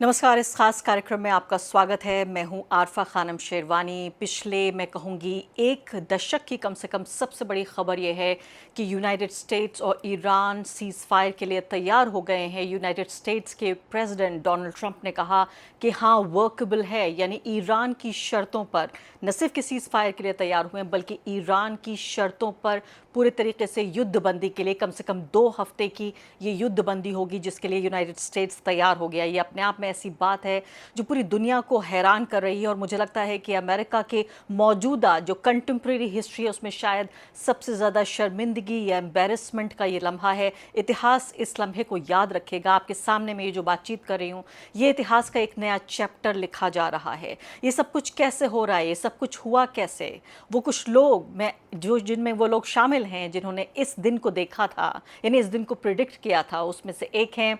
नमस्कार। इस खास कार्यक्रम में आपका स्वागत है। मैं हूं आरफा खानम शेरवानी। पिछले मैं कहूंगी एक दशक की कम से कम सबसे बड़ी खबर यह है कि यूनाइटेड स्टेट्स और ईरान सीज़ फायर के लिए तैयार हो गए हैं। यूनाइटेड स्टेट्स के प्रेसिडेंट डोनाल्ड ट्रंप ने कहा कि हाँ, वर्केबल है, यानी ईरान की शर्तों पर न सिर्फ कि सीज़ फायर के लिए तैयार हुए हैं बल्कि ईरान की शर्तों पर पूरे तरीके से युद्धबंदी के लिए कम से कम 2 हफ्ते की ये युद्धबंदी होगी, जिसके लिए यूनाइटेड स्टेट्स तैयार हो गया। ये अपने आप में ऐसी बात है जो पूरी दुनिया को हैरान कर रही है और मुझे लगता है कि अमेरिका के मौजूदा जो कंटेम्प्रेरी हिस्ट्री है उसमें शायद सबसे ज़्यादा शर्मिंदगी या एम्बेरसमेंट का ये लम्हा है। इतिहास इस लम्हे को याद रखेगा। आपके सामने मैं ये जो बातचीत कर रही हूँ, ये इतिहास का एक नया चैप्टर लिखा जा रहा है। ये सब कुछ कैसे हो रहा है, ये सब कुछ हुआ कैसे? वो कुछ लोग मैं जो जिनमें वो लोग शामिल हैं जिन्होंने इस दिन को देखा था, यानी इस दिन को प्रिडिक्ट किया था, उसमें से एक हैं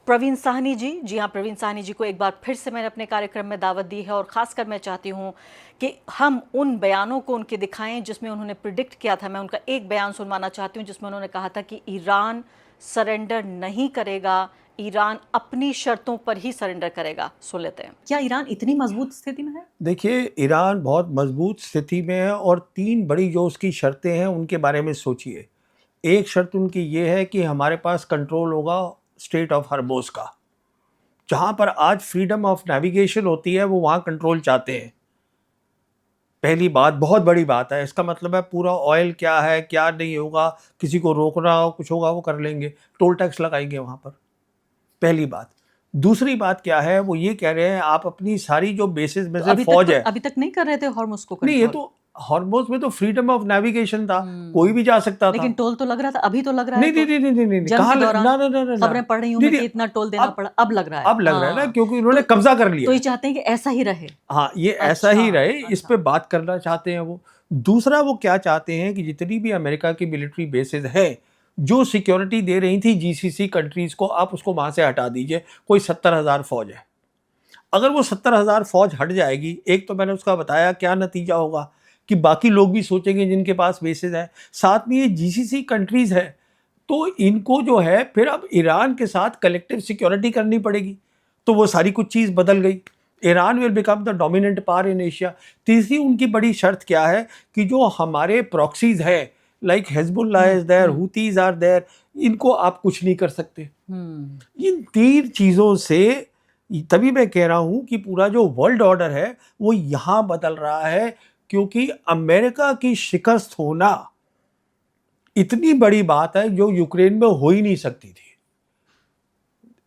प्रवीण साहनी जी। जी हाँ, प्रवीण साहनी जी को एक बार फिर से मैंने अपने कार्यक्रम में दावत दी है और ख़ासकर मैं चाहती हूँ कि हम उन बयानों को उनके दिखाएं जिसमें उन्होंने प्रिडिक्ट किया था। मैं उनका एक बयान सुनवाना चाहती हूँ जिसमें उन्होंने कहा था कि ईरान सरेंडर नहीं करेगा, ईरान अपनी शर्तों पर ही सरेंडर करेगा। सुन लेते हैं। क्या ईरान इतनी मजबूत स्थिति में है? देखिए, ईरान बहुत मजबूत स्थिति में है और 3 बड़ी जो उसकी शर्तें हैं उनके बारे में सोचिए। एक शर्त उनकी ये है कि हमारे पास कंट्रोल होगा स्ट्रेट ऑफ हॉर्मुज़ का। जहाँ पर आज फ्रीडम ऑफ नेविगेशन होती है वो वहाँ कंट्रोल चाहते हैं। पहली बात, बहुत बड़ी बात है। इसका मतलब है पूरा ऑयल क्या है, क्या नहीं होगा, किसी को रोकना हो, कुछ होगा वो कर लेंगे। टोल टैक्स लगाएंगे वहाँ पर, पहली बात। दूसरी बात क्या है, वो ये कह रहे हैं आप अपनी सारी जो बेसिस में तो से फौज है। अभी तक नहीं कर रहे थे हॉर्मुज़ को नहीं, ये कंट्रोल? तो हॉर्मुज़ में तो फ्रीडम ऑफ नेविगेशन था, कोई भी जा सकता था। लेकिन टोल तो लग रहा था, अभी तो लग रहा है नहीं, नहीं, टोल। नहीं, नहीं, नहीं, नहीं, जंग कहाँ के दौरान ना, ना, ना, ना, ना। खबरें पढ़ रही हूँ नहीं, मैं नहीं, कि इतना टोल देना अब पड़ा, अब लग रहा है। अब लग रहा है ना, हाँ, क्योंकि तो उन्होंने कब्जा कर लिया तो ये है। चाहते हैं कि ऐसा ही रहे। हाँ, ये ऐसा अच्छा, ही रहे, इस अच्छा। पे बात करना चाहते हैं वो। दूसरा वो क्या चाहते हैं कि जितनी भी अमेरिका की मिलिट्री बेसेस है, जो सिक्योरिटी दे रही थी जीसीसी कंट्रीज को, आप उसको वहां से हटा दीजिए। कोई 70,000 फौज है। अगर वो 70,000 फौज हट जाएगी, एक तो मैंने उसका बताया क्या नतीजा होगा कि बाकी लोग भी सोचेंगे जिनके पास बेसेस है। साथ में ये जीसीसी कंट्रीज है, तो इनको जो है फिर अब ईरान के साथ कलेक्टिव सिक्योरिटी करनी पड़ेगी। तो वो सारी कुछ चीज़ बदल गई। Iran will become the dominant power in Asia. तीसरी उनकी बड़ी शर्त क्या है कि जो हमारे प्रॉक्सीज है, like Hezbollah is there, Houthis are there, इनको आप कुछ नहीं कर सकते। इन 3 चीज़ों से तभी मैं कह रहा हूं कि पूरा जो वर्ल्ड ऑर्डर है वो यहां बदल रहा है, क्योंकि अमेरिका की शिकस्त होना इतनी बड़ी बात है जो यूक्रेन में हो ही नहीं सकती थी।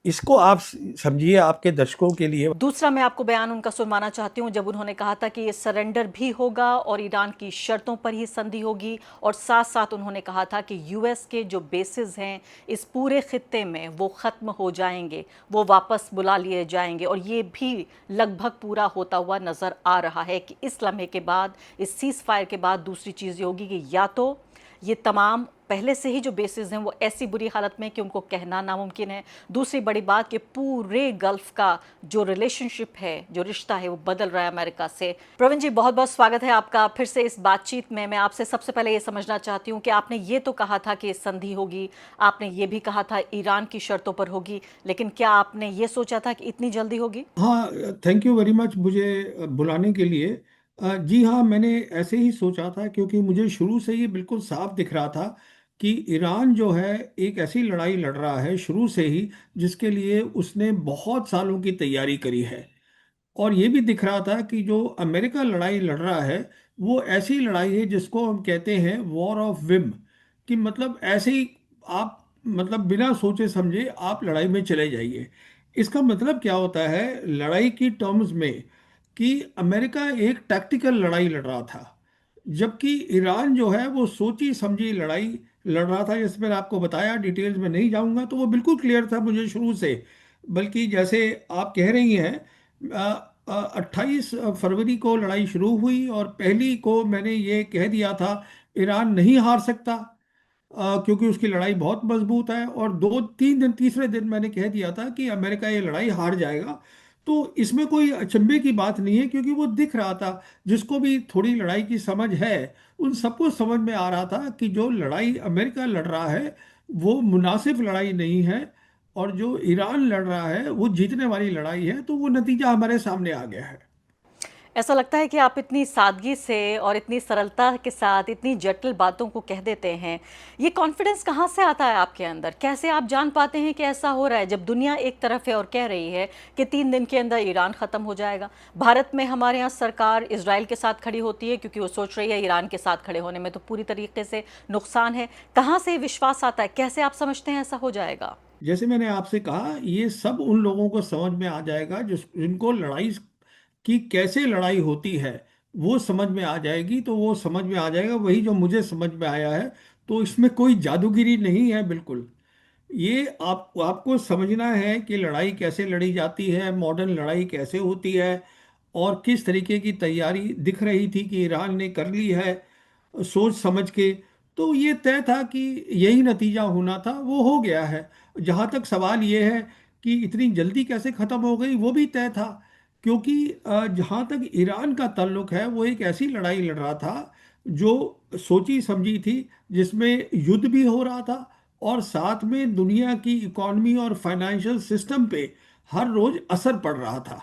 इसको आप समझिए आपके दर्शकों के लिए। दूसरा मैं आपको बयान उनका सुनवाना चाहती हूँ जब उन्होंने कहा था कि ये सरेंडर भी होगा और ईरान की शर्तों पर ही संधि होगी, और साथ साथ उन्होंने कहा था कि यूएस के जो बेसिस हैं इस पूरे खित्ते में वो ख़त्म हो जाएंगे, वो वापस बुला लिए जाएंगे। और ये भी लगभग पूरा होता हुआ नज़र आ रहा है कि इस लम्हे के बाद, इस सीज़ फायर के बाद दूसरी चीज़ ये होगी कि या तो ये तमाम पहले से ही जो बेसिस हैं वो ऐसी बुरी हालत में कि उनको कहना नामुमकिन है। दूसरी बड़ी बात कि पूरे गल्फ का जो रिलेशनशिप है, जो रिश्ता है, वो बदल रहा है अमेरिका से। प्रवीण जी, बहुत बहुत स्वागत है आपका फिर से इस बातचीत में। मैं आपसे सबसे पहले ये समझना चाहती हूँ कि आपने ये तो कहा था कि संधि होगी, आपने ये भी कहा था ईरान की शर्तों पर होगी, लेकिन क्या आपने ये सोचा था कि इतनी जल्दी होगी? हाँ, थैंक यू वेरी मच मुझे बुलाने के लिए। जी हाँ, मैंने ऐसे ही सोचा था क्योंकि मुझे शुरू से ही बिल्कुल साफ दिख रहा था कि ईरान जो है एक ऐसी लड़ाई लड़ रहा है शुरू से ही जिसके लिए उसने बहुत सालों की तैयारी करी है। और ये भी दिख रहा था कि जो अमेरिका लड़ाई लड़ रहा है वो ऐसी लड़ाई है जिसको हम कहते हैं वॉर ऑफ विम, कि मतलब ऐसे ही आप मतलब बिना सोचे समझे आप लड़ाई में चले जाइए। इसका मतलब क्या होता है लड़ाई की टर्म्स में कि अमेरिका एक टैक्टिकल लड़ाई लड़ रहा था, जबकि ईरान जो है वो सोची समझी लड़ाई लड़ रहा था। जैसे मैंने आपको बताया, डिटेल्स में नहीं जाऊंगा, तो वो बिल्कुल क्लियर था मुझे शुरू से। बल्कि जैसे आप कह रही हैं, 28 फरवरी को लड़ाई शुरू हुई और पहली को मैंने ये कह दिया था ईरान नहीं हार सकता, क्योंकि उसकी लड़ाई बहुत मजबूत है। और 2-3 दिन, तीसरे दिन मैंने कह दिया था कि अमेरिका ये लड़ाई हार जाएगा। तो इसमें कोई अचंभे की बात नहीं है, क्योंकि वो दिख रहा था। जिसको भी थोड़ी लड़ाई की समझ है उन सबको समझ में आ रहा था कि जो लड़ाई अमेरिका लड़ रहा है वो मुनासिब लड़ाई नहीं है। और जो ईरान लड़ रहा है वो जीतने वाली लड़ाई है, तो वो नतीजा हमारे सामने आ गया है। ऐसा लगता है कि आप इतनी सादगी से और इतनी सरलता के साथ इतनी जटिल बातों को कह देते हैं। ये कॉन्फिडेंस कहाँ से आता है आपके अंदर? कैसे आप जान पाते हैं कि ऐसा हो रहा है जब दुनिया एक तरफ है और कह रही है कि 3 दिन के अंदर ईरान ख़त्म हो जाएगा। भारत में हमारे यहाँ सरकार इजराइल के साथ खड़ी होती है क्योंकि वो सोच रही है ईरान के साथ खड़े होने में तो पूरी तरीके से नुकसान है। कहाँ से विश्वास आता है? कैसे आप समझते हैं ऐसा हो जाएगा? जैसे मैंने आपसे कहा, ये सब उन लोगों को समझ में आ जाएगा जिनको लड़ाई की कैसे लड़ाई होती है वो समझ में आ जाएगी, तो वो समझ में आ जाएगा वही जो मुझे समझ में आया है। तो इसमें कोई जादूगिरी नहीं है बिल्कुल। ये आपको समझना है कि लड़ाई कैसे लड़ी जाती है, मॉडर्न लड़ाई कैसे होती है, और किस तरीके की तैयारी दिख रही थी कि ईरान ने कर ली है सोच समझ के। तो ये तय था कि यही नतीजा होना था, वो हो गया है। जहाँ तक सवाल ये है कि इतनी जल्दी कैसे ख़त्म हो गई, वो भी तय था। क्योंकि जहाँ तक ईरान का ताल्लुक है, वो एक ऐसी लड़ाई लड़ रहा था जो सोची समझी थी, जिसमें युद्ध भी हो रहा था और साथ में दुनिया की इकॉनमी और फाइनेंशियल सिस्टम पे हर रोज असर पड़ रहा था।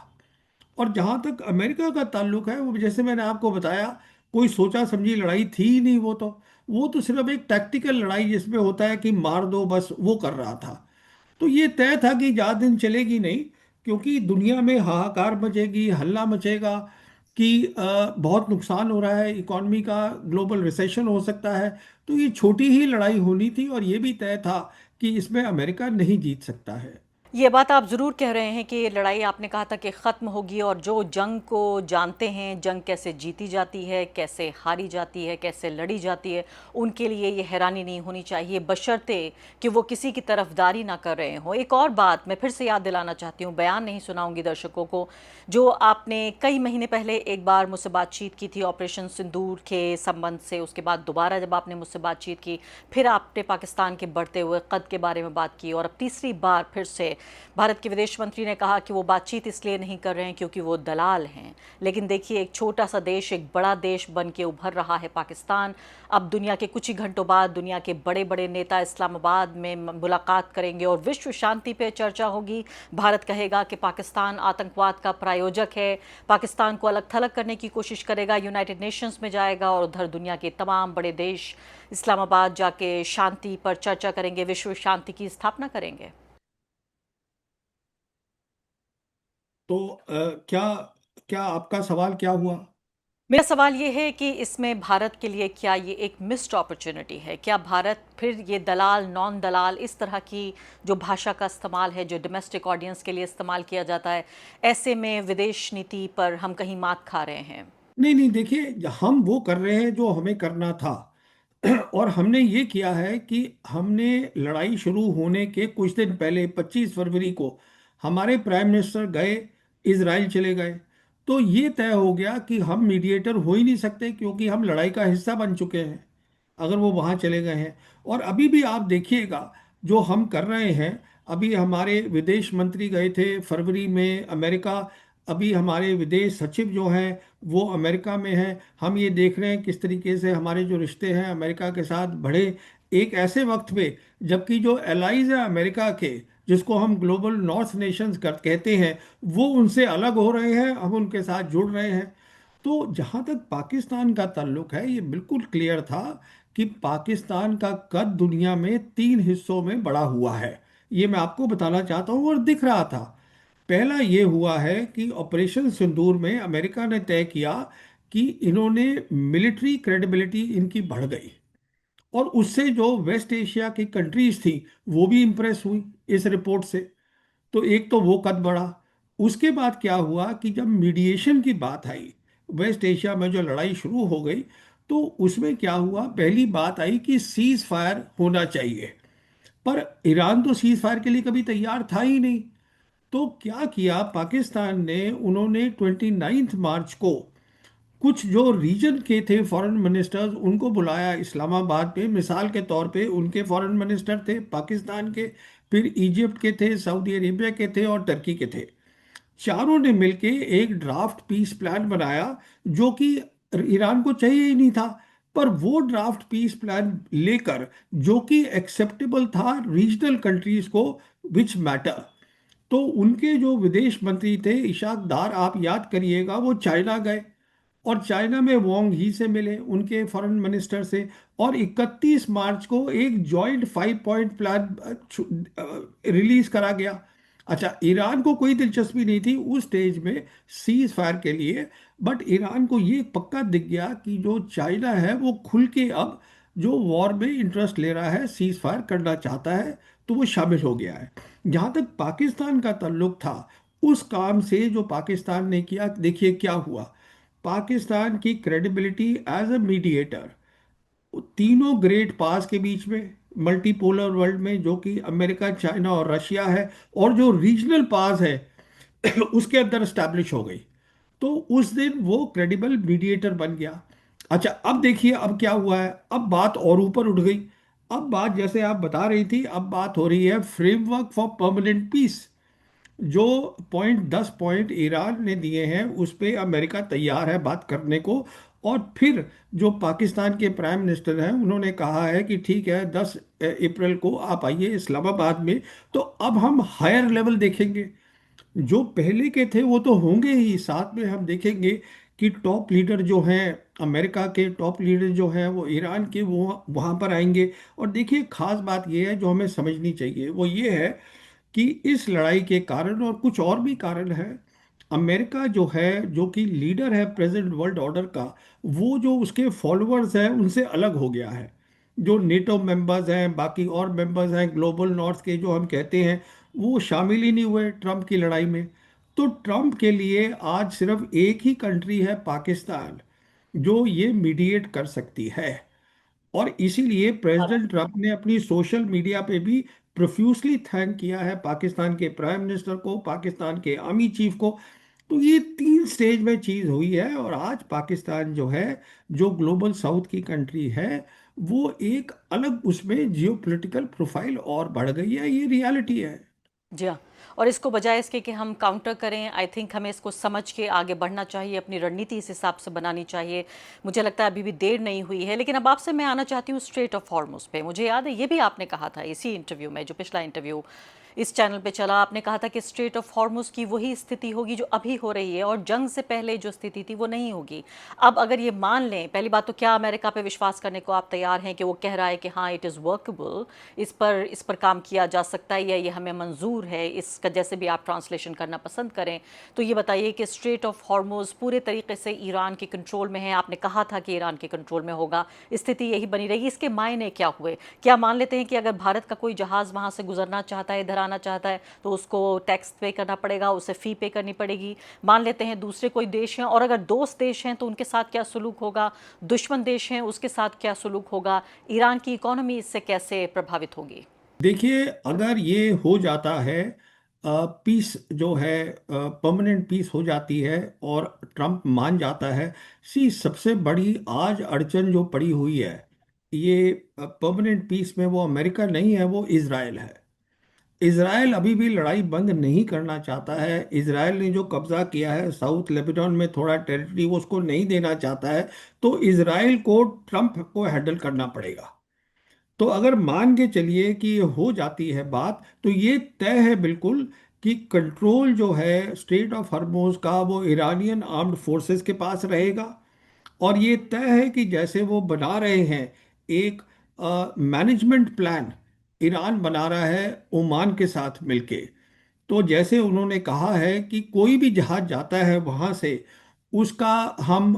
और जहाँ तक अमेरिका का ताल्लुक है, वो जैसे मैंने आपको बताया, कोई सोचा समझी लड़ाई थी ही नहीं। वो तो सिर्फ एक टैक्टिकल लड़ाई जिसमें होता है कि मार दो बस, वो कर रहा था। तो ये तय था कि ज़्यादा दिन चलेगी नहीं, क्योंकि दुनिया में हाहाकार मचेगी, हल्ला मचेगा कि बहुत नुकसान हो रहा है इकॉनमी का, ग्लोबल रिसेशन हो सकता है। तो ये छोटी ही लड़ाई होनी थी, और ये भी तय था कि इसमें अमेरिका नहीं जीत सकता है। ये बात आप ज़रूर कह रहे हैं कि ये लड़ाई आपने कहा था कि ख़त्म होगी और जो जंग को जानते हैं, जंग कैसे जीती जाती है, कैसे हारी जाती है, कैसे लड़ी जाती है, उनके लिए ये हैरानी नहीं होनी चाहिए बशर्ते कि वो किसी की तरफदारी ना कर रहे हों। एक और बात मैं फिर से याद दिलाना चाहती हूँ, बयान नहीं सुनाऊंगी दर्शकों को, जो आपने कई महीने पहले एक बार मुझसे बातचीत की थी ऑपरेशन सिंदूर के संबंध से, उसके बाद दोबारा जब आपने मुझसे बातचीत की, फिर आपने पाकिस्तान के बढ़ते हुए कद के बारे में बात की और अब तीसरी बार फिर से भारत के विदेश मंत्री ने कहा कि वो बातचीत इसलिए नहीं कर रहे हैं क्योंकि वो दलाल हैं। लेकिन देखिए, एक छोटा सा देश एक बड़ा देश बन के उभर रहा है पाकिस्तान। अब दुनिया के कुछ ही घंटों बाद दुनिया के बड़े बड़े नेता इस्लामाबाद में मुलाकात करेंगे और विश्व शांति पे चर्चा होगी। भारत कहेगा कि पाकिस्तान आतंकवाद का प्रायोजक है, पाकिस्तान को अलग थलग करने की कोशिश करेगा, यूनाइटेड नेशंस में जाएगा और उधर दुनिया के तमाम बड़े देश इस्लामाबाद जाके शांति पर चर्चा करेंगे, विश्व शांति की स्थापना करेंगे। तो क्या क्या आपका सवाल क्या हुआ? मेरा सवाल ये है कि इसमें भारत के लिए क्या ये एक मिस्ड अपॉर्चुनिटी है? क्या भारत फिर ये दलाल, नॉन दलाल, इस तरह की जो भाषा का इस्तेमाल है, जो डोमेस्टिक ऑडियंस के लिए इस्तेमाल किया जाता है, ऐसे में विदेश नीति पर हम कहीं मात खा रहे हैं? नहीं नहीं, देखिए, हम वो कर रहे हैं जो हमें करना था। और हमने ये किया है कि हमने लड़ाई शुरू होने के कुछ दिन पहले 25 फरवरी को हमारे प्राइम मिनिस्टर गए, इजराइल चले गए। तो ये तय हो गया कि हम मीडिएटर हो ही नहीं सकते, क्योंकि हम लड़ाई का हिस्सा बन चुके हैं अगर वो वहाँ चले गए हैं। और अभी भी आप देखिएगा जो हम कर रहे हैं। अभी हमारे विदेश मंत्री गए थे फरवरी में अमेरिका। अभी हमारे विदेश सचिव जो हैं वो अमेरिका में हैं। हम ये देख रहे हैं किस तरीके से हमारे जो रिश्ते हैं अमेरिका के साथ बढ़े, एक ऐसे वक्त पे जबकि जो एलाइज है अमेरिका के, जिसको हम ग्लोबल नॉर्थ नेशंस कहते हैं, वो उनसे अलग हो रहे हैं, हम उनके साथ जुड़ रहे हैं। तो जहाँ तक पाकिस्तान का ताल्लुक है, ये बिल्कुल क्लियर था कि पाकिस्तान का कद दुनिया में 3 हिस्सों में बड़ा हुआ है। ये मैं आपको बताना चाहता हूँ, और दिख रहा था। पहला ये हुआ है कि ऑपरेशन सिंदूर में अमेरिका ने तय किया कि इन्होंने मिलिट्री क्रेडिबिलिटी इनकी बढ़ गई, और उससे जो वेस्ट एशिया की कंट्रीज थी वो भी इंप्रेस हुई इस रिपोर्ट से। तो एक तो वो कद बढ़ा। उसके बाद क्या हुआ कि जब मीडिएशन की बात आई, वेस्ट एशिया में जो लड़ाई शुरू हो गई, तो उसमें क्या हुआ, पहली बात आई कि सीज फायर होना चाहिए। पर ईरान तो सीज फायर के लिए कभी तैयार था ही नहीं। तो क्या किया पाकिस्तान ने, उन्होंने 29 मार्च को कुछ जो रीजन के थे फॉरेन मिनिस्टर्स उनको बुलाया इस्लामाबाद पे। मिसाल के तौर पे उनके फॉरेन मिनिस्टर थे पाकिस्तान के, फिर इजिप्ट के थे, सऊदी अरेबिया के थे और टर्की के थे। चारों ने मिलके एक ड्राफ्ट पीस प्लान बनाया, जो कि ईरान को चाहिए ही नहीं था। पर वो ड्राफ्ट पीस प्लान लेकर जो कि एक्सेप्टेबल था रीजनल कंट्रीज को, विच मैटर, तो उनके जो विदेश मंत्री थे इशाक दार, आप याद करिएगा, वो चाइना गए और चाइना में वांग ही से मिले, उनके फॉरेन मिनिस्टर से, और 31 मार्च को एक जॉइंट 5 पॉइंट प्लान रिलीज करा गया। अच्छा, ईरान को कोई दिलचस्पी नहीं थी उस स्टेज में सीज फायर के लिए, बट ईरान को ये पक्का दिख गया कि जो चाइना है वो खुल के अब जो वॉर में इंटरेस्ट ले रहा है, सीज फायर करना चाहता है, तो वो शामिल हो गया है। जहाँ तक पाकिस्तान का ताल्लुक था, उस काम से जो पाकिस्तान ने किया, देखिए क्या हुआ। पाकिस्तान की क्रेडिबिलिटी एज अ मीडिएटर तीनों ग्रेट पास के बीच में, मल्टीपोलर वर्ल्ड में, जो कि अमेरिका, चाइना और रशिया है, और जो रीजनल पास है उसके अंदर स्टैब्लिश हो गई, तो उस दिन वो क्रेडिबल मीडिएटर बन गया। अच्छा, अब देखिए अब क्या हुआ है, अब बात और ऊपर उठ गई। अब बात, जैसे आप बता रही थी, अब बात हो रही है फ्रेमवर्क फॉर परमानेंट पीस। जो 10 पॉइंट ईरान ने दिए हैं उस पे अमेरिका तैयार है बात करने को। और फिर जो पाकिस्तान के प्राइम मिनिस्टर हैं उन्होंने कहा है कि ठीक है, 10 अप्रैल को आप आइए इस्लामाबाद में, तो अब हम हायर लेवल देखेंगे। जो पहले के थे वो तो होंगे ही, साथ में हम देखेंगे कि टॉप लीडर जो हैं, अमेरिका के टॉप लीडर जो हैं वो ईरान के, वो वहाँ पर आएंगे। और देखिए खास बात ये है जो हमें समझनी चाहिए, वो ये है कि इस लड़ाई के कारण, और कुछ और भी कारण है, अमेरिका जो है, जो कि लीडर है प्रेजेंट वर्ल्ड ऑर्डर का, वो जो उसके फॉलोअर्स हैं उनसे अलग हो गया है। जो नेटो मेंबर्स हैं, बाकी और मेंबर्स हैं ग्लोबल नॉर्थ के जो हम कहते हैं, वो शामिल ही नहीं हुए ट्रंप की लड़ाई में। तो ट्रंप के लिए आज सिर्फ एक ही कंट्री है, पाकिस्तान, जो ये मीडिएट कर सकती है। और इसीलिए प्रेसिडेंट ट्रंप ने अपनी सोशल मीडिया पे भी प्रोफ्यूसली थैंक किया है पाकिस्तान के प्राइम मिनिस्टर को, पाकिस्तान के आर्मी चीफ को। तो ये 3 स्टेज में चीज हुई है, और आज पाकिस्तान जो है, जो ग्लोबल साउथ की कंट्री है, वो एक अलग उसमें जियोपॉलिटिकल प्रोफाइल और बढ़ गई है, ये रियलिटी है। जी हाँ। और इसको बजाय इसके कि हम काउंटर करें, आई थिंक हमें इसको समझ के आगे बढ़ना चाहिए, अपनी रणनीति इस हिसाब से बनानी चाहिए। मुझे लगता है अभी भी देर नहीं हुई है। लेकिन अब आपसे मैं आना चाहती हूँ स्ट्रेट ऑफ हॉर्मुज पे। मुझे याद है ये भी आपने कहा था इसी इंटरव्यू में, जो पिछला इंटरव्यू इस चैनल पे चला, आपने कहा था कि स्ट्रेट ऑफ हॉर्मुज की वही स्थिति होगी जो अभी हो रही है, और जंग से पहले जो स्थिति थी वो नहीं होगी। अब अगर ये मान लें, पहली बात तो क्या अमेरिका पे विश्वास करने को आप तैयार हैं कि वो कह रहा है कि हाँ इट इज़ वर्केबल, इस पर काम किया जा सकता है, या ये हमें मंजूर है, इसका जैसे भी आप ट्रांसलेशन करना पसंद करें। तो ये बताइए कि स्ट्रेट ऑफ हॉर्मुज पूरे तरीके से ईरान के कंट्रोल में है। आपने कहा था कि ईरान के कंट्रोल में होगा, स्थिति यही बनी रहेगी। इसके मायने क्या हुए? क्या मान लेते हैं कि अगर भारत का कोई जहाज़ वहाँ से गुजरना चाहता है, इधर आना चाहता है, तो उसको टैक्स पे करना पड़ेगा, उसे फ़ी पे करनी पड़ेगी? मान लेते हैं दूसरे कोई देश हैं, और अगर दोस्त देश हैं तो उनके साथ क्या सलूक होगा? दुश्मन देश हैं उसके साथ क्या सलूक होगा? ईरान की इकोनॉमी इससे कैसे प्रभावित होगी? देखिए, अगर ये हो जाता है, पीस जो है, परमानेंट पीस हो जाती है, और ट्रम्प मान जाता है, सबसे बड़ी आज अड़चन जो पड़ी हुई है, ये परमानेंट पीस में, वो अमेरिका नहीं है, वो इजराइल है। इजराइल अभी भी लड़ाई बंद नहीं करना चाहता है। इजराइल ने जो कब्जा किया है साउथ लेबनान में, थोड़ा टेरिटरी, वो उसको नहीं देना चाहता है। तो इजराइल को ट्रम्प को हैंडल करना पड़ेगा। तो अगर मान के चलिए कि ये हो जाती है बात, तो ये तय है बिल्कुल कि कंट्रोल जो है स्ट्रेट ऑफ हॉर्मुज का, वो ईरानियन आर्म्ड फोर्सेस के पास रहेगा। और ये तय है कि जैसे वो बना रहे हैं एक मैनेजमेंट प्लान, ईरान बना रहा है ओमान के साथ मिलके। तो जैसे उन्होंने कहा है कि कोई भी जहाज जाता है वहां से, उसका हम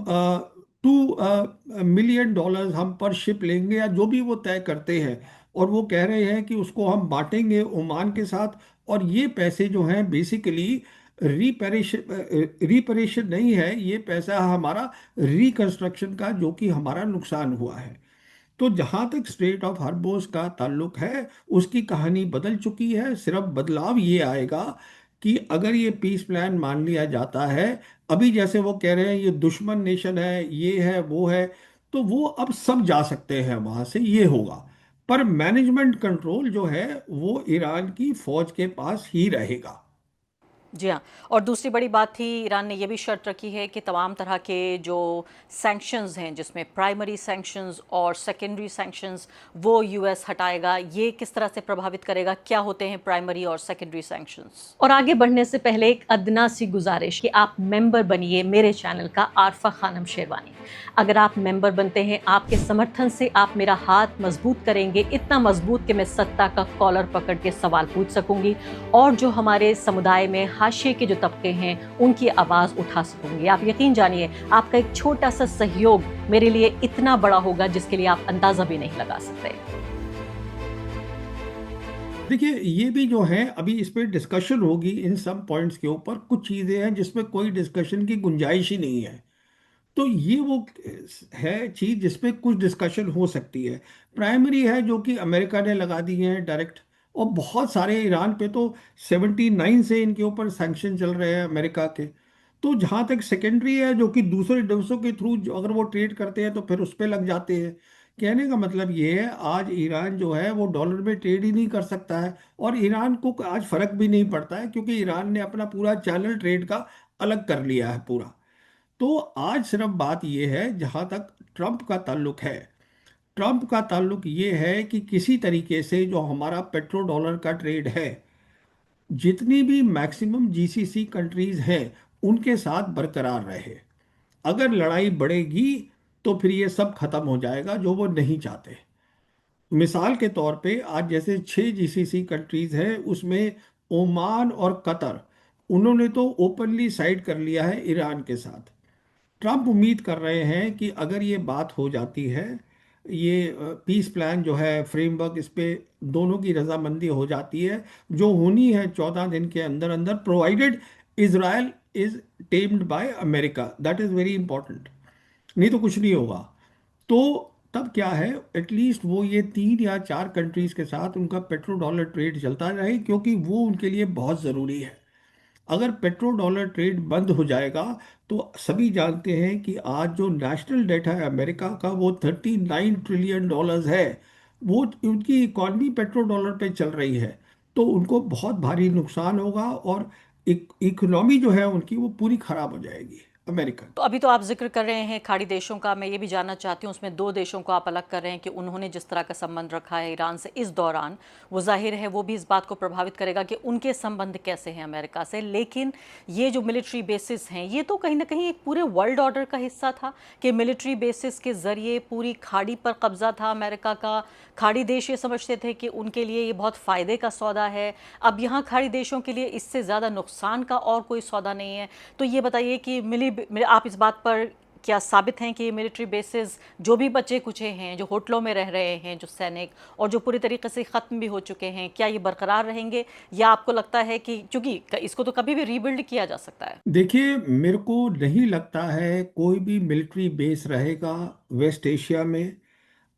$2 मिलियन हम पर शिप लेंगे, या जो भी वो तय करते हैं। और वो कह रहे हैं कि उसको हम बांटेंगे ओमान के साथ। और ये पैसे जो हैं बेसिकली रिपेरेशन नहीं है, ये पैसा हमारा रिकंस्ट्रक्शन का, जो कि हमारा नुकसान हुआ है। तो जहां तक स्ट्रेट ऑफ हॉर्मुज का ताल्लुक है, उसकी कहानी बदल चुकी है। सिर्फ बदलाव ये आएगा कि अगर ये पीस प्लान मान लिया जाता है, अभी जैसे वो कह रहे हैं ये दुश्मन नेशन है, ये है वो है, तो वो अब सब जा सकते हैं वहां से, ये होगा। पर मैनेजमेंट कंट्रोल जो है वो ईरान की फौज के पास ही रहेगा। जी हाँ। और दूसरी बड़ी बात थी, ईरान ने ये भी शर्त रखी है कि तमाम तरह के जो सैंक्शंस हैं, जिसमें प्राइमरी सैंक्शंस और सेकेंडरी सैंक्शंस, वो यूएस हटाएगा। ये किस तरह से प्रभावित करेगा? क्या होते हैं प्राइमरी और सेकेंडरी सैंक्शंस? और आगे बढ़ने से पहले एक अदना सी गुजारिश कि आप मेंबर बनिए मेरे चैनल का, आरफा खानम शेरवानी। अगर आप मेंबर बनते हैं, आपके समर्थन से आप मेरा हाथ मजबूत करेंगे, इतना मजबूत कि मैं सत्ता का कॉलर पकड़ के सवाल पूछ सकूंगी और जो हमारे समुदाय में हाशिए के जो तबके हैं उनकी आवाज़ उठा सकूंगी। आप यकीन जानिए, आपका एक छोटा सा सहयोग मेरे लिए इतना बड़ा होगा जिसके लिए आप अंदाजा भी नहीं लगा सकते। देखिए, ये भी जो है अभी इस पे डिस्कशन होगी इन सब पॉइंट्स के ऊपर। कुछ चीज़ें हैं जिसमें कोई डिस्कशन की गुंजाइश ही नहीं है। तो ये वो है चीज़ जिसपे कुछ डिस्कशन हो सकती है। प्राइमरी है जो कि अमेरिका ने लगा दी है डायरेक्ट, और बहुत सारे ईरान पे तो 79 से इनके ऊपर सैंक्शन चल रहे हैं अमेरिका के। तो जहाँ तक सेकेंडरी है जो कि दूसरे देशों के थ्रू अगर वो ट्रेड करते हैं तो फिर उस पर लग जाते हैं। कहने का मतलब ये है, आज ईरान जो है वो डॉलर में ट्रेड ही नहीं कर सकता है, और ईरान को आज फर्क भी नहीं पड़ता है क्योंकि ईरान ने अपना पूरा चैनल ट्रेड का अलग कर लिया है पूरा। तो आज सिर्फ बात यह है जहां तक ट्रंप का ताल्लुक है, ट्रंप का ताल्लुक ये है कि किसी तरीके से जो हमारा पेट्रो डॉलर का ट्रेड है, जितनी भी मैक्सिमम जीसीसी कंट्रीज हैं उनके साथ बरकरार रहे। अगर लड़ाई बढ़ेगी तो फिर ये सब खत्म हो जाएगा जो वो नहीं चाहते। मिसाल के तौर पे आज जैसे 6 जीसीसी कंट्रीज हैं, उसमें ओमान और कतर, उन्होंने तो ओपनली साइड कर लिया है ईरान के साथ। ट्रंप उम्मीद कर रहे हैं कि अगर ये बात हो जाती है, ये पीस प्लान जो है फ्रेमवर्क, इस पे दोनों की रजामंदी हो जाती है जो होनी है 14 दिन के अंदर अंदर, provided Israel is tamed by America, that is very important. नहीं तो कुछ नहीं होगा। तो तब क्या है, एटलीस्ट वो ये 3 या 4 कंट्रीज के साथ उनका पेट्रो डॉलर ट्रेड चलता रहे, क्योंकि वो उनके लिए बहुत ज़रूरी है। अगर पेट्रो डॉलर ट्रेड बंद हो जाएगा तो सभी जानते हैं कि आज जो नेशनल डेट है अमेरिका का वो 39 ट्रिलियन डॉलर्स है। वो उनकी इकॉनमी पेट्रो डॉलर पे चल रही है। तो उनको बहुत भारी नुकसान होगा, और इकोनॉमी जो है उनकी वो पूरी खराब हो जाएगी अमेरिका। तो अभी तो आप जिक्र कर रहे हैं खाड़ी देशों का, मैं ये भी जानना चाहती हूँ, उसमें दो देशों को आप अलग कर रहे हैं कि उन्होंने जिस तरह का संबंध रखा है ईरान से इस दौरान, वो जाहिर है वो भी इस बात को प्रभावित करेगा कि उनके संबंध कैसे हैं अमेरिका से। लेकिन ये जो मिलिट्री बेसिस हैं, ये तो कहीं ना कहीं एक पूरे वर्ल्ड ऑर्डर का हिस्सा था कि मिलिट्री बेसिस के जरिए पूरी खाड़ी पर कब्जा था अमेरिका का। खाड़ी देश ये समझते थे कि उनके लिए ये बहुत फ़ायदे का सौदा है। अब यहाँ खाड़ी देशों के लिए इससे ज़्यादा नुकसान का और कोई सौदा नहीं है। तो ये बताइए कि आप इस बात पर क्या साबित हैं कि ये मिलिट्री बेसिस जो भी बचे कुचे हैं, जो होटलों में रह रहे हैं जो सैनिक, और जो पूरी तरीके से ख़त्म भी हो चुके हैं, क्या ये बरकरार रहेंगे, या आपको लगता है कि चूंकि इसको तो कभी भी रीबिल्ड किया जा सकता है? देखिए, मेरे को नहीं लगता है कोई भी मिलिट्री बेस रहेगा वेस्ट एशिया में।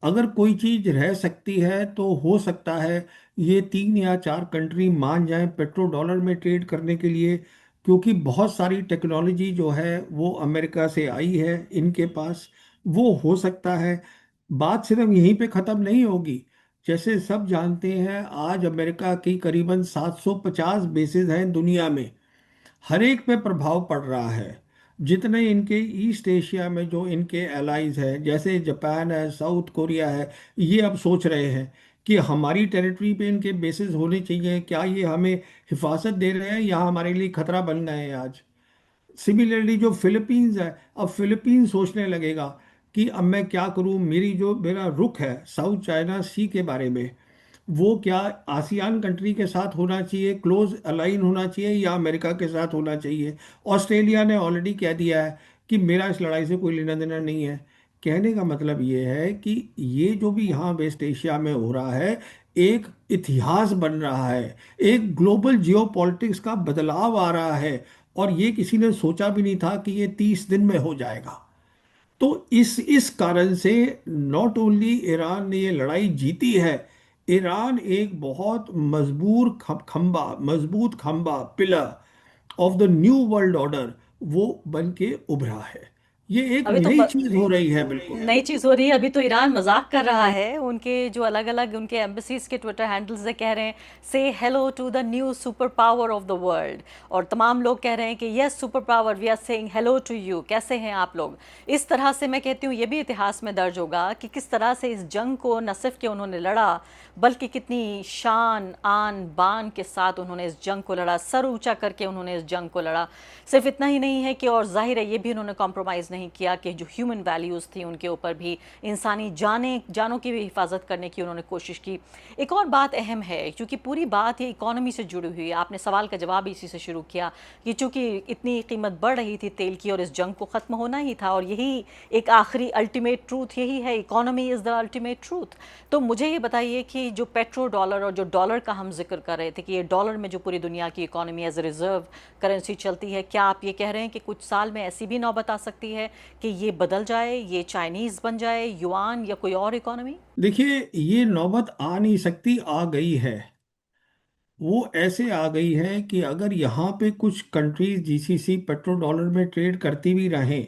अगर कोई चीज रह सकती है तो हो सकता है ये 3 या 4 कंट्री मान जाएं पेट्रो डॉलर में ट्रेड करने के लिए, क्योंकि बहुत सारी टेक्नोलॉजी जो है वो अमेरिका से आई है इनके पास। वो हो सकता है। बात सिर्फ यहीं पे ख़त्म नहीं होगी। जैसे सब जानते हैं, आज अमेरिका की करीबन 750 बेसेस हैं दुनिया में। हर एक पे प्रभाव पड़ रहा है। जितने इनके ईस्ट एशिया में जो इनके एलाइज हैं, जैसे जापान है, साउथ कोरिया है, ये अब सोच रहे हैं कि हमारी टेरिटरी पे इनके बेसिस होने चाहिए, क्या ये हमें हिफाजत दे रहे हैं या हमारे लिए खतरा बन गए हैं आज। सिमिलरली जो फिलीपींस है, अब फिलीपींस सोचने लगेगा कि अब मैं क्या करूं, मेरी जो मेरा रुख है साउथ चाइना सी के बारे में, वो क्या आसियान कंट्री के साथ होना चाहिए, क्लोज अलाइन होना चाहिए, या अमेरिका के साथ होना चाहिए। ऑस्ट्रेलिया ने ऑलरेडी कह दिया है कि मेरा इस लड़ाई से कोई लेना देना नहीं है। कहने का मतलब ये है कि ये जो भी यहाँ वेस्ट एशिया में हो रहा है, एक इतिहास बन रहा है, एक ग्लोबल जियोपॉलिटिक्स का बदलाव आ रहा है, और ये किसी ने सोचा भी नहीं था कि ये 30 दिन में हो जाएगा। तो इस कारण से नॉट ओनली ईरान ने ये लड़ाई जीती है, ईरान एक बहुत मजबूत खंबा pillar of the new world order वो बन के उभरा है। ये एक अभी तो नई चीज हो रही है बिल्कुल। नई चीज़ हो रही है। अभी तो ईरान मजाक कर रहा है, उनके जो अलग अलग उनके एम्बेसीज के ट्विटर हैंडल्स से कह रहे हैं से hello to the new super power of the world, और तमाम लोग कह रहे हैं कि yes super power we are saying hello to you, कैसे हैं आप लोग। इस तरह से मैं कहती हूँ ये भी इतिहास में दर्ज होगा कि किस तरह से इस जंग को न सिर्फ कि उन्होंने लड़ा, बल्कि कितनी शान आन बान के साथ उन्होंने इस जंग को लड़ा, सर ऊंचा करके उन्होंने इस जंग को लड़ा। सिर्फ इतना ही नहीं है कि, और जाहिर है ये भी उन्होंने कॉम्प्रोमाइज़ नहीं किया कि जो ह्यूमन वैल्यूज़ थी उनके ऊपर भी, इंसानी जानों की भी हिफाजत करने की उन्होंने कोशिश की। एक और बात अहम है, क्योंकि पूरी बात ये इकॉनमी से जुड़ी हुई है, आपने सवाल का जवाब इसी से शुरू किया कि चूंकि इतनी कीमत बढ़ रही थी तेल की और इस जंग को ख़त्म होना ही था, और यही एक आखिरी अल्टीमेट ट्रूथ यही है, economy is the ultimate truth. तो मुझे ये बताइए कि जो पेट्रो डॉलर और जो डॉलर का हम जिक्र कर रहे थे कि ये डॉलर में जो पूरी दुनिया की economy as a reserve currency चलती है, क्या आप ये कह रहे हैं कि कुछ साल में ऐसी भी नौबत आ सकती है कि ये बदल जाए, ये चाइनीज़ बन जाए, युआन या कोई और इकॉनमी? देखिए, ये नौबत आ नहीं सकती, आ गई है। वो ऐसे आ गई है कि अगर यहाँ पे कुछ कंट्रीज जीसीसी पेट्रो डॉलर में ट्रेड करती भी रहें,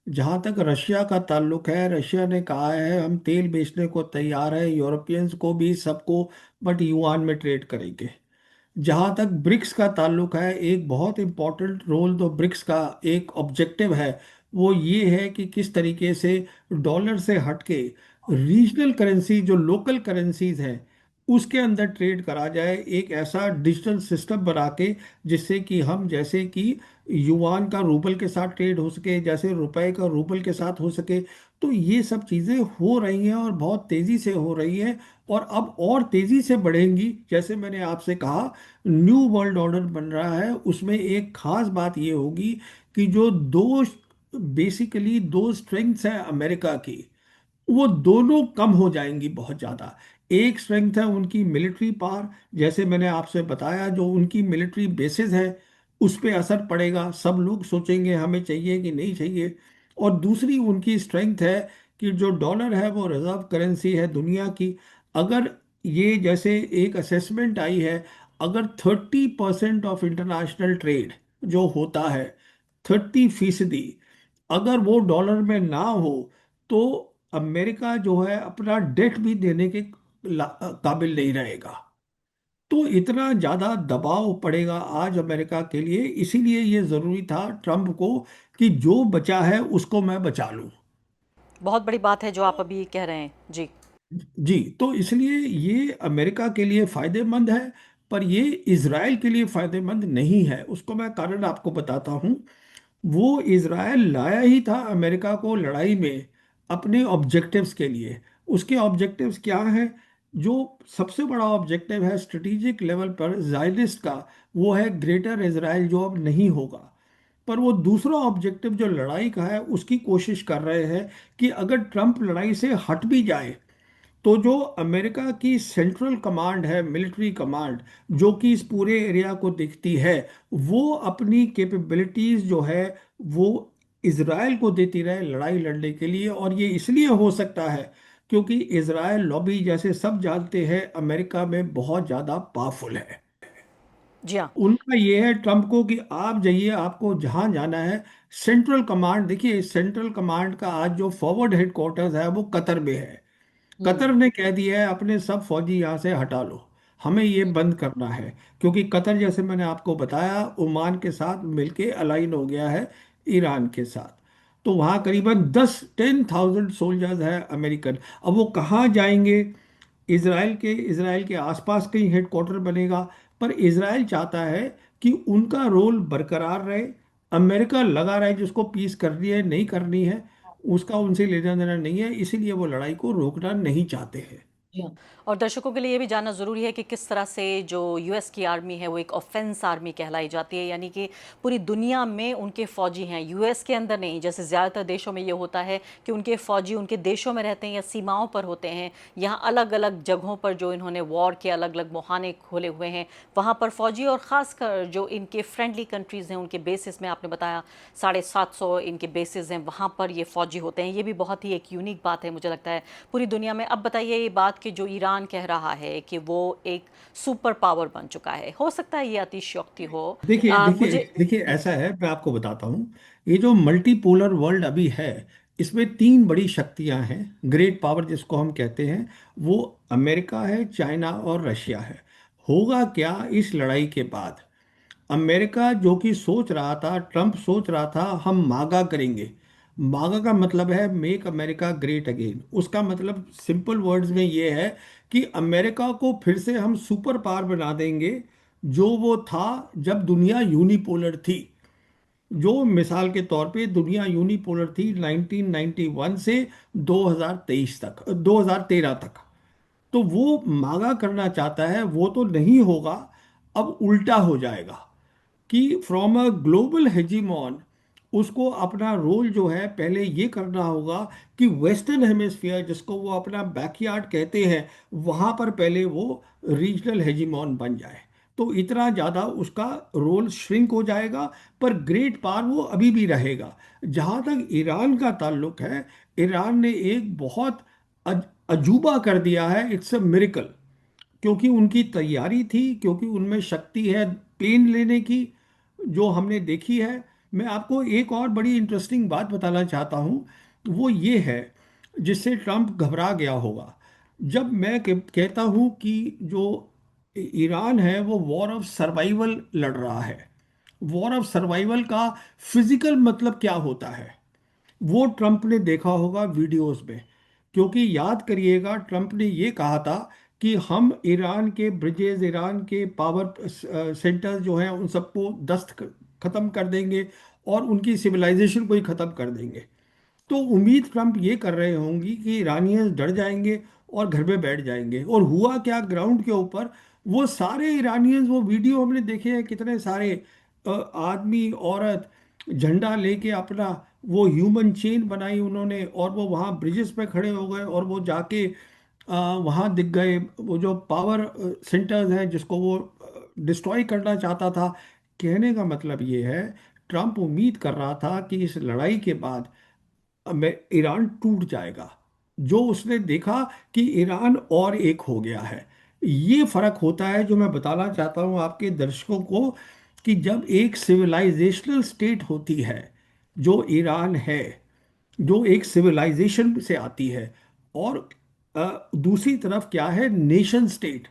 जहाँ तक रशिया का ताल्लुक है, रशिया ने कहा है हम तेल बेचने को तैयार है यूरोपियंस को भी, सबको, बट युआन में ट्रेड करेंगे। जहाँ तक ब्रिक्स का ताल्लुक है, एक बहुत इम्पोर्टेंट रोल तो ब्रिक्स का एक ऑब्जेक्टिव है, वो ये है कि किस तरीके से डॉलर से हटके रीजनल करेंसी जो लोकल करेंसीज हैं उसके अंदर ट्रेड करा जाए, एक ऐसा डिजिटल सिस्टम बना के जिससे कि हम, जैसे कि युआन का रूबल के साथ ट्रेड हो सके, जैसे रुपए का रूबल के साथ हो सके। तो ये सब चीज़ें हो रही हैं और बहुत तेज़ी से हो रही हैं, और अब और तेज़ी से बढ़ेंगी। जैसे मैंने आपसे कहा, न्यू वर्ल्ड ऑर्डर बन रहा है, उसमें एक खास बात ये होगी कि जो दो, बेसिकली दो स्ट्रेंग्थ्स हैं अमेरिका की, वो दोनों कम हो जाएंगी बहुत ज़्यादा। एक स्ट्रेंथ है उनकी मिलिट्री पावर, जैसे मैंने आपसे बताया, जो उनकी मिलिट्री बेसिस है उस पे असर पड़ेगा, सब लोग सोचेंगे हमें चाहिए कि नहीं चाहिए। और दूसरी उनकी स्ट्रेंथ है कि जो डॉलर है वो रिजर्व करेंसी है दुनिया की। अगर ये, जैसे एक असेसमेंट आई है, अगर 30% ऑफ इंटरनेशनल ट्रेड जो होता है, 30%, अगर वो डॉलर में ना हो तो अमेरिका जो है अपना डेट भी देने के काबिल नहीं रहेगा। तो इतना ज़्यादा दबाव पड़ेगा आज अमेरिका के लिए, इसीलिए ये ज़रूरी था ट्रम्प को कि जो बचा है उसको मैं बचा लूं। बहुत बड़ी बात है जो आप अभी कह रहे हैं जी। जी, तो इसलिए ये अमेरिका के लिए फायदेमंद है, पर ये इज़राइल के लिए फायदेमंद नहीं है। उसको मैं कारण आपको बताता हूँ। वो इज़राइल लाया ही था अमेरिका को लड़ाई में अपने ऑब्जेक्टिव्स के लिए। उसके ऑब्जेक्टिव्स क्या हैं? जो सबसे बड़ा ऑब्जेक्टिव है स्ट्रेटेजिक लेवल पर ज़ायनिस्ट का, वो है ग्रेटर इज़राइल, जो अब नहीं होगा। पर वो दूसरा ऑब्जेक्टिव जो लड़ाई का है, उसकी कोशिश कर रहे हैं कि अगर ट्रंप लड़ाई से हट भी जाए तो जो अमेरिका की सेंट्रल कमांड है, मिलिट्री कमांड, जो कि इस पूरे एरिया को देखती है, वो अपनी कैपेबिलिटीज जो है वो इज़राइल को देती रहे लड़ाई लड़ने के लिए। और ये इसलिए हो सकता है क्योंकि इज़राइल लॉबी, जैसे सब जानते हैं, अमेरिका में बहुत ज़्यादा पावरफुल है। जी हाँ। उनका ये है ट्रंप को कि आप जाइए, आपको जहां जाना है। सेंट्रल कमांड, देखिए सेंट्रल कमांड का आज जो फॉरवर्ड हेडक्वार्टर्स है वो कतर में है। कतर ने कह दिया है अपने सब फौजी यहाँ से हटा लो, हमें ये बंद करना है। क्योंकि कतर, जैसे मैंने आपको बताया, ओमान के साथ मिलके अलाइन हो गया है ईरान के साथ। तो वहाँ करीबन 10,000 सोल्जर्स है अमेरिकन। अब वो कहाँ जाएंगे? इसराइल के आसपास कहीं हेडक्वार्टर बनेगा। पर इसराइल चाहता है कि उनका रोल बरकरार रहे, अमेरिका लगा रहे, जिसको पीस करनी है नहीं करनी है उसका उनसे लेना देना नहीं है, इसीलिए वो लड़ाई को रोकना नहीं चाहते हैं। जी हाँ। और दर्शकों के लिए ये भी जानना ज़रूरी है कि किस तरह से जो यूएस की आर्मी है वो एक ऑफेंस आर्मी कहलाई जाती है, यानी कि पूरी दुनिया में उनके फ़ौजी हैं, यूएस के अंदर नहीं। जैसे ज़्यादातर देशों में ये होता है कि उनके फ़ौजी उनके देशों में रहते हैं या सीमाओं पर होते हैं। यहाँ अलग अलग जगहों पर जो इन्होंने वॉर के अलग अलग मुहाने खोले हुए हैं, वहाँ पर फ़ौजी, और ख़ासकर जो इनके फ्रेंडली कंट्रीज़ हैं उनके बेसिस में, आपने बताया 750 इनके बेसिस हैं, वहाँ पर ये फ़ौजी होते हैं। ये भी बहुत ही एक यूनिक बात है मुझे लगता है पूरी दुनिया में। अब बताइए ये बात बात कि जो ईरान कह रहा है कि वो एक सुपर पावर बन चुका है, हो सकता है ये अतिशयोक्ति हो। देखिए देखिए मुझे देखिए, ऐसा है, मैं आपको बताता हूँ। ये जो मल्टीपोलर वर्ल्ड अभी है, इसमें तीन बड़ी शक्तियां हैं, ग्रेट पावर जिसको हम कहते हैं। वो अमेरिका है, चाइना और रशिया है। होगा क्या इस लड़ाई के बाद? अमेरिका जो कि सोच रहा था, ट्रम्प सोच रहा था हम मागा करेंगे। मागा का मतलब है मेक अमेरिका ग्रेट अगेन। उसका मतलब सिंपल वर्ड्स में ये है कि अमेरिका को फिर से हम सुपर पावर बना देंगे, जो वो था जब दुनिया यूनिपोलर थी। जो मिसाल के तौर पे दुनिया यूनिपोलर थी 1991 से 2023 तक, 2013 तक। तो वो मागा करना चाहता है, वो तो नहीं होगा। अब उल्टा हो जाएगा कि फ्रॉम अ ग्लोबल हेजीमॉन उसको अपना रोल जो है पहले ये करना होगा कि वेस्टर्न हेमिस्फीयर, जिसको वो अपना बैकयार्ड कहते हैं, वहाँ पर पहले वो रीजनल हेजीमॉन बन जाए। तो इतना ज़्यादा उसका रोल श्रिंक हो जाएगा, पर ग्रेट पावर वो अभी भी रहेगा। जहाँ तक ईरान का ताल्लुक है, ईरान ने एक बहुत अजूबा कर दिया है, इट्स अ मिरेकल। क्योंकि उनकी तैयारी थी, क्योंकि उनमें शक्ति है प्लेन लेने की, जो हमने देखी है। मैं आपको एक और बड़ी इंटरेस्टिंग बात बताना चाहता हूँ, वो ये है जिससे ट्रम्प घबरा गया होगा। जब मैं कहता हूँ कि जो ईरान है वो वॉर ऑफ सर्वाइवल लड़ रहा है, वॉर ऑफ सर्वाइवल का फिजिकल मतलब क्या होता है, वो ट्रंप ने देखा होगा वीडियोस में। क्योंकि याद करिएगा, ट्रंप ने ये कहा था कि हम ईरान के ब्रिजेस, ईरान के पावर सेंटर्स जो हैं उन सबको दस्त खत्म कर देंगे और उनकी सिविलाइजेशन को ही खत्म कर देंगे। तो उम्मीद ट्रंप ये कर रहे होंगी कि ईरानियंस डर जाएंगे और घर में बैठ जाएंगे। और हुआ क्या ग्राउंड के ऊपर? वो सारे ईरानियंस, वो वीडियो हमने देखे हैं, कितने सारे आदमी औरत झंडा लेके अपना वो ह्यूमन चेन बनाई उन्होंने, और वो वहाँ ब्रिजेस पे खड़े हो गए और वो जाके वहाँ दिख गए वो जो पावर सेंटर्स हैं जिसको वो डिस्ट्रॉय करना चाहता था। कहने का मतलब ये है, ट्रंप उम्मीद कर रहा था कि इस लड़ाई के बाद में ईरान टूट जाएगा। जो उसने देखा कि ईरान और एक हो गया है। ये फर्क होता है जो मैं बताना चाहता हूँ आपके दर्शकों को, कि जब एक सिविलाइजेशनल स्टेट होती है, जो ईरान है, जो एक सिविलाइजेशन से आती है, और दूसरी तरफ क्या है, नेशन स्टेट।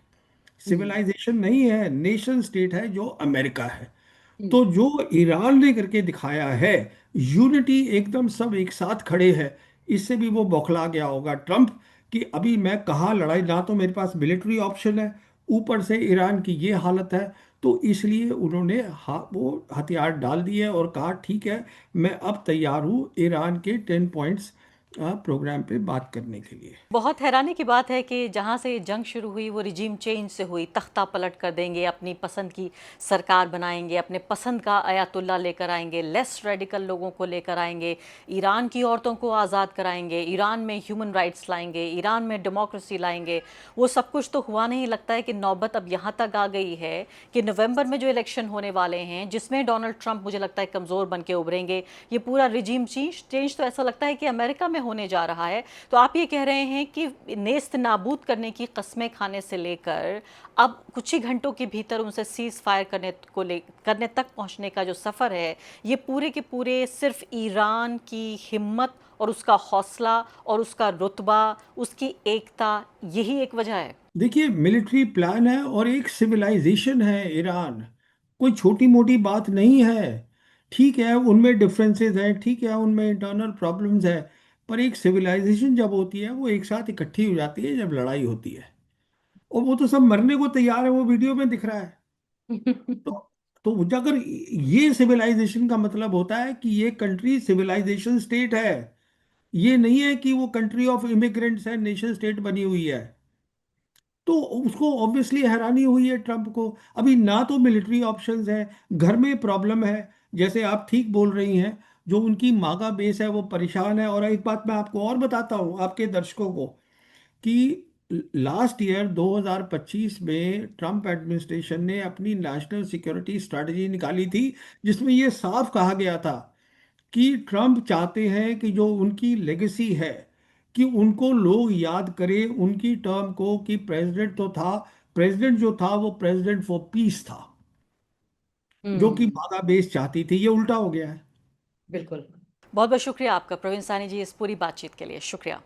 सिविलाइजेशन नहीं है, नेशन स्टेट है जो अमेरिका है। तो जो ईरान ने करके दिखाया है, यूनिटी, एकदम सब एक साथ खड़े हैं, इससे भी वो बौखला गया होगा ट्रंप कि अभी मैं कहाँ लड़ाई, ना तो मेरे पास मिलिट्री ऑप्शन है, ऊपर से ईरान की ये हालत है। तो इसलिए उन्होंने वो हथियार डाल दिए और कहा ठीक है, मैं अब तैयार हूँ ईरान के 10 पॉइंट्स प्रोग्राम पे बात करने के लिए। बहुत हैरानी की बात है कि जहाँ से ये जंग शुरू हुई वो रिजीम चेंज से हुई। तख्ता पलट कर देंगे, अपनी पसंद की सरकार बनाएंगे, अपने पसंद का अयातुल्ला लेकर आएंगे, लेस रेडिकल लोगों को लेकर आएंगे, ईरान की औरतों को आज़ाद कराएंगे, ईरान में ह्यूमन राइट्स लाएंगे, ईरान में डेमोक्रेसी लाएंगे। वो सब कुछ तो हुआ नहीं। लगता है कि नौबत अब यहाँ तक आ गई है कि नवंबर में जो इलेक्शन होने वाले हैं, जिसमें डोनाल्ड ट्रंप मुझे लगता है कमज़ोर बन के उभरेंगे। ये पूरा रिजीम चेंज तो ऐसा लगता है कि अमेरिका में होने जा रहा है। तो आप ये कह रहे हैं कि नेस्त नाबूद करने की कस्में खाने से लेकर अब कुछ ही घंटों के भीतर उनसे सीज फायर करने तक पहुंचने का जो सफ़र है, ये पूरे के पूरे सिर्फ ईरान की हिम्मत और उसका हौसला और उसका रुतबा, उसकी एकता, यही एक वजह है। देखिए, मिलिट्री प्लान है और एक सिविलाइजेशन है ईरान, कोई छोटी मोटी बात नहीं है। ठीक है, उनमें डिफरेंसेस हैं, ठीक है, उनमें इंटरनल प्रॉब्लम्स है, पर एक सिविलाइजेशन जब होती है वो एक साथ इकट्ठी हो जाती है जब लड़ाई होती है। और वो तो सब मरने को तैयार है, वो वीडियो में दिख रहा है। तो तो अगर ये सिविलाइजेशन का मतलब होता है कि ये कंट्री सिविलाइजेशन स्टेट है, ये नहीं है कि वो कंट्री ऑफ इमिग्रेंट्स है, नेशन स्टेट बनी हुई है। तो उसको ऑब्वियसली हैरानी हुई है ट्रंप को। अभी ना तो मिलिट्री ऑप्शंस है, घर में प्रॉब्लम है, जैसे आप ठीक बोल रही हैं। जो उनकी मागा बेस है वो परेशान है। और एक बात मैं आपको और बताता हूँ आपके दर्शकों को, कि लास्ट ईयर 2025 में ट्रंप एडमिनिस्ट्रेशन ने अपनी नेशनल सिक्योरिटी स्ट्रेटजी निकाली थी, जिसमें ये साफ कहा गया था कि ट्रंप चाहते हैं कि जो उनकी लेगेसी है, कि उनको लोग याद करें उनकी टर्म को कि प्रेसिडेंट तो था, प्रेसिडेंट जो था वो प्रेसिडेंट फॉर पीस था, जो कि हम्म। बांग्लादेश चाहती थी। ये उल्टा हो गया है। बिल्कुल। बहुत बहुत शुक्रिया आपका प्रवीण सानी जी इस पूरी बातचीत के लिए, शुक्रिया।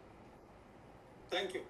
Thank you.